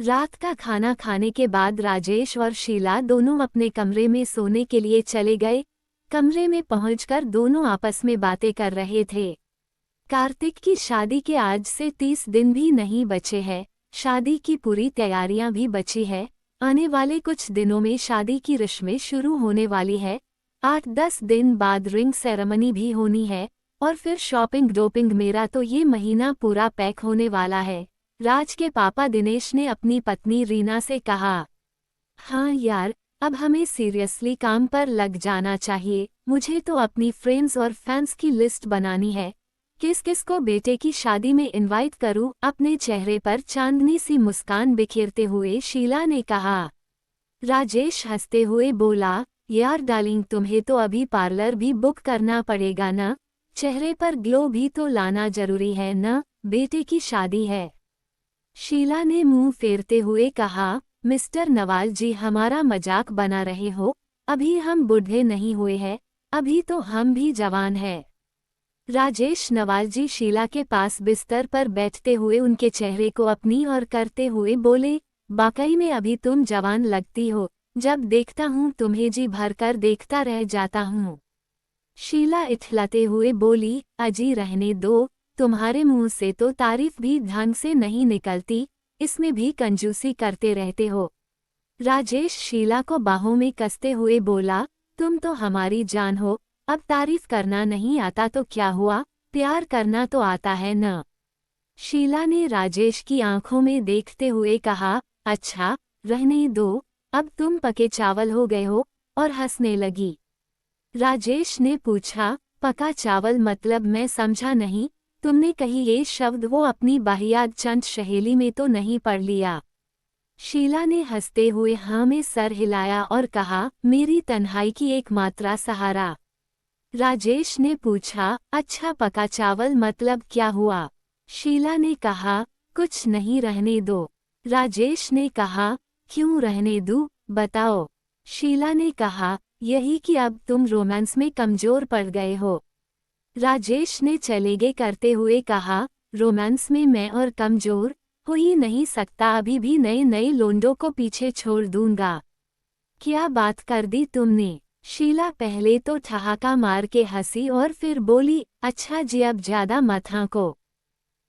रात का खाना खाने के बाद राजेश और शीला दोनों अपने कमरे में सोने के लिए चले गए। कमरे में पहुंचकर दोनों आपस में बातें कर रहे थे। कार्तिक की शादी के आज से 30 दिन भी नहीं बचे हैं। शादी की पूरी तैयारियां भी बची है। आने वाले कुछ दिनों में शादी की रस्में शुरू होने वाली है। 8-10 दिन बाद रिंग सेरेमनी भी होनी है और फिर शॉपिंग डोपिंग। मेरा तो ये महीना पूरा पैक होने वाला है। राज के पापा दिनेश ने अपनी पत्नी रीना से कहा। हाँ यार, अब हमें सीरियसली काम पर लग जाना चाहिए। मुझे तो अपनी फ्रेंड्स और फैंस की लिस्ट बनानी है। किस किस को बेटे की शादी में इनवाइट करूं? अपने चेहरे पर चांदनी सी मुस्कान बिखेरते हुए शीला ने कहा। राजेश हंसते हुए बोला, यार डार्लिंग, तुम्हें तो अभी पार्लर भी बुक करना पड़ेगा ना। चेहरे पर ग्लो भी तो लाना जरूरी है ना, बेटे की शादी है। शीला ने मुंह फेरते हुए कहा, मिस्टर नवाल जी, हमारा मजाक बना रहे हो? अभी हम बूढ़े नहीं हुए हैं, अभी तो हम भी जवान हैं। राजेश नवाल जी शीला के पास बिस्तर पर बैठते हुए उनके चेहरे को अपनी ओर करते हुए बोले, वाकई में अभी तुम जवान लगती हो। जब देखता हूँ तुम्हें जी भरकर देखता रह जाता हूँ। शीला इठलाते हुए बोली, अजी रहने दो, तुम्हारे मुंह से तो तारीफ भी ढंग से नहीं निकलती, इसमें भी कंजूसी करते रहते हो। राजेश शीला को बाहों में कसते हुए बोला, तुम तो हमारी जान हो, अब तारीफ करना नहीं आता तो क्या हुआ, प्यार करना तो आता है न। शीला ने राजेश की आंखों में देखते हुए कहा, अच्छा, रहने दो, अब तुम पके चावल हो गए हो, और हंसने लगी। राजेश ने पूछा, पका चावल मतलब? मैं समझा नहीं। तुमने कही ये शब्द वो अपनी बाहियात चंद सहेली में तो नहीं पढ़ लिया? शीला ने हंसते हुए हाँ में सर हिलाया और कहा, मेरी तन्हाई की एक मात्रा सहारा। राजेश ने पूछा, अच्छा, पका चावल मतलब क्या हुआ? शीला ने कहा, कुछ नहीं, रहने दो। राजेश ने कहा, क्यों रहने दूं, बताओ। शीला ने कहा, यही कि अब तुम रोमांस में कमजोर पड़ गए हो। राजेश ने चलेगे करते हुए कहा, रोमांस में मैं और कमजोर हो ही नहीं सकता, अभी भी नए नए लोंडों को पीछे छोड़ दूंगा। क्या बात कर दी तुमने? शीला पहले तो ठहाका मार के हंसी और फिर बोली, अच्छा जी, अब ज्यादा मत हाँको।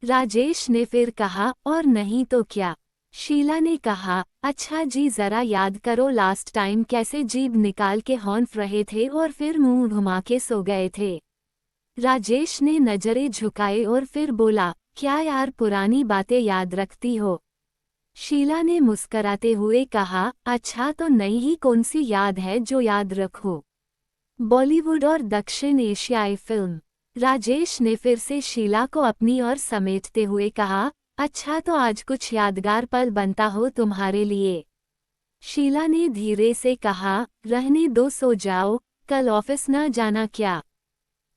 राजेश ने फिर कहा, और नहीं तो क्या? शीला ने कहा, अच्छा जी, जरा याद करो लास्ट टाइम कैसे जीभ निकाल के हॉन्फ रहे थे और फिर मुंह घुमा के सो गए थे। राजेश ने नजरें झुकाए और फिर बोला, क्या यार, पुरानी बातें याद रखती हो? शीला ने मुस्कराते हुए कहा, अच्छा, तो नई ही कौन सी याद है जो याद रखो? बॉलीवुड और दक्षिण एशियाई फिल्म। राजेश ने फिर से शीला को अपनी ओर समेटते हुए कहा, अच्छा, तो आज कुछ यादगार पल बनता हो तुम्हारे लिए? शीला ने धीरे से कहा, रहने दो, सो जाओ, कल ऑफिस न जाना क्या?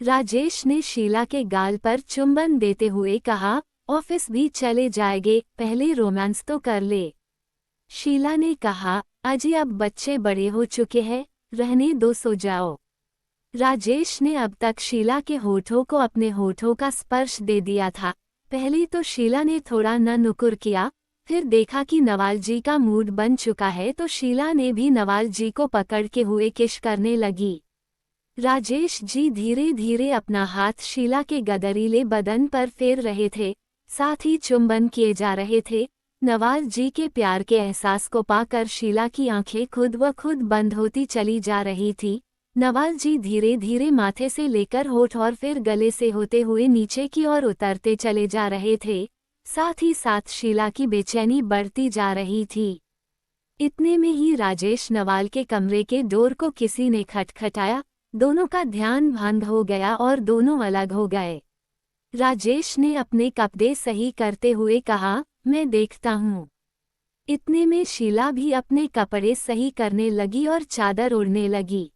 राजेश ने शीला के गाल पर चुंबन देते हुए कहा, ऑफिस भी चले जाएंगे, पहले रोमांस तो कर ले। शीला ने कहा, अजी, अब बच्चे बड़े हो चुके हैं, रहने दो, सो जाओ। राजेश ने अब तक शीला के होठों को अपने होठों का स्पर्श दे दिया था। पहले तो शीला ने थोड़ा न नुकुर किया, फिर देखा कि नवाल जी का मूड बन चुका है तो शीला ने भी नवाल जी को पकड़ के हुए किश करने लगी। राजेश जी धीरे धीरे अपना हाथ शीला के गदरीले बदन पर फेर रहे थे, साथ ही चुंबन किए जा रहे थे। नवाल जी के प्यार के एहसास को पाकर शीला की आंखें खुद व खुद बंद होती चली जा रही थी। नवाल जी धीरे धीरे माथे से लेकर होठ और फिर गले से होते हुए नीचे की ओर उतरते चले जा रहे थे। साथ ही साथ शीला की बेचैनी बढ़ती जा रही थी। इतने में ही राजेश नवाल के कमरे के डोर को किसी ने खटखटाया। दोनों का ध्यान भंग हो गया और दोनों अलग हो गए। राजेश ने अपने कपड़े सही करते हुए कहा, मैं देखता हूँ। इतने में शीला भी अपने कपड़े सही करने लगी और चादर उड़ने लगी।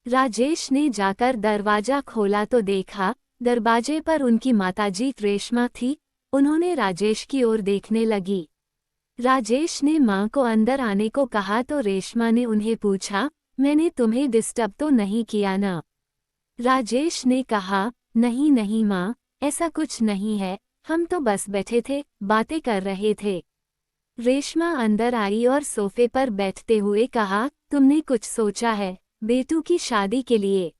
राजेश ने जाकर दरवाजा खोला तो देखा, दरवाजे पर उनकी माताजी रेशमा थी। उन्होंने राजेश की ओर देखने लगी। राजेश ने मां को अंदर आने को कहा तो रेशमा ने उन्हें पूछा, मैंने तुम्हें डिस्टर्ब तो नहीं किया ना? राजेश ने कहा, नहीं नहीं मां, ऐसा कुछ नहीं है, हम तो बस बैठे थे, बातें कर रहे थे। रेशमा अंदर आई और सोफे पर बैठते हुए कहा, तुमने कुछ सोचा है बेटू की शादी के लिए?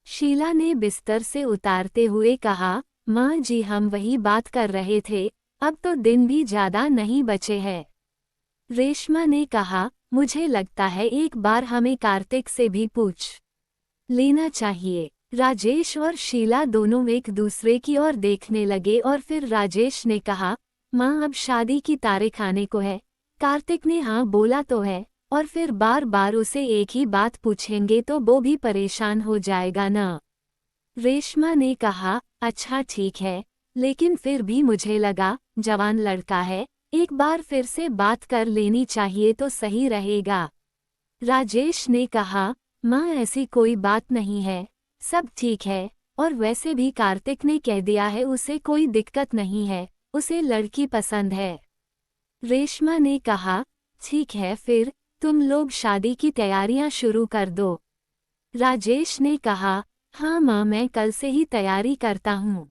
शीला ने बिस्तर से उतारते हुए कहा, माँ जी हम वही बात कर रहे थे, अब तो दिन भी ज्यादा नहीं बचे हैं। रेशमा ने कहा, मुझे लगता है एक बार हमें कार्तिक से भी पूछ लेना चाहिए। राजेश और शीला दोनों एक दूसरे की ओर देखने लगे और फिर राजेश ने कहा, माँ अब शादी की तारीख आने को है। कार्तिक ने हाँ बोला तो है, और फिर बार बार उसे एक ही बात पूछेंगे तो वो भी परेशान हो जाएगा ना। रेशमा ने कहा, अच्छा ठीक है, लेकिन फिर भी मुझे लगा जवान लड़का है, एक बार फिर से बात कर लेनी चाहिए तो सही रहेगा। राजेश ने कहा, माँ ऐसी कोई बात नहीं है, सब ठीक है, और वैसे भी कार्तिक ने कह दिया है उसे कोई दिक्कत नहीं है, उसे लड़की पसंद है। रेशमा ने कहा, ठीक है फिर तुम लोग शादी की तैयारियां शुरू कर दो। राजेश ने कहा, हाँ माँ मैं कल से ही तैयारी करता हूँ।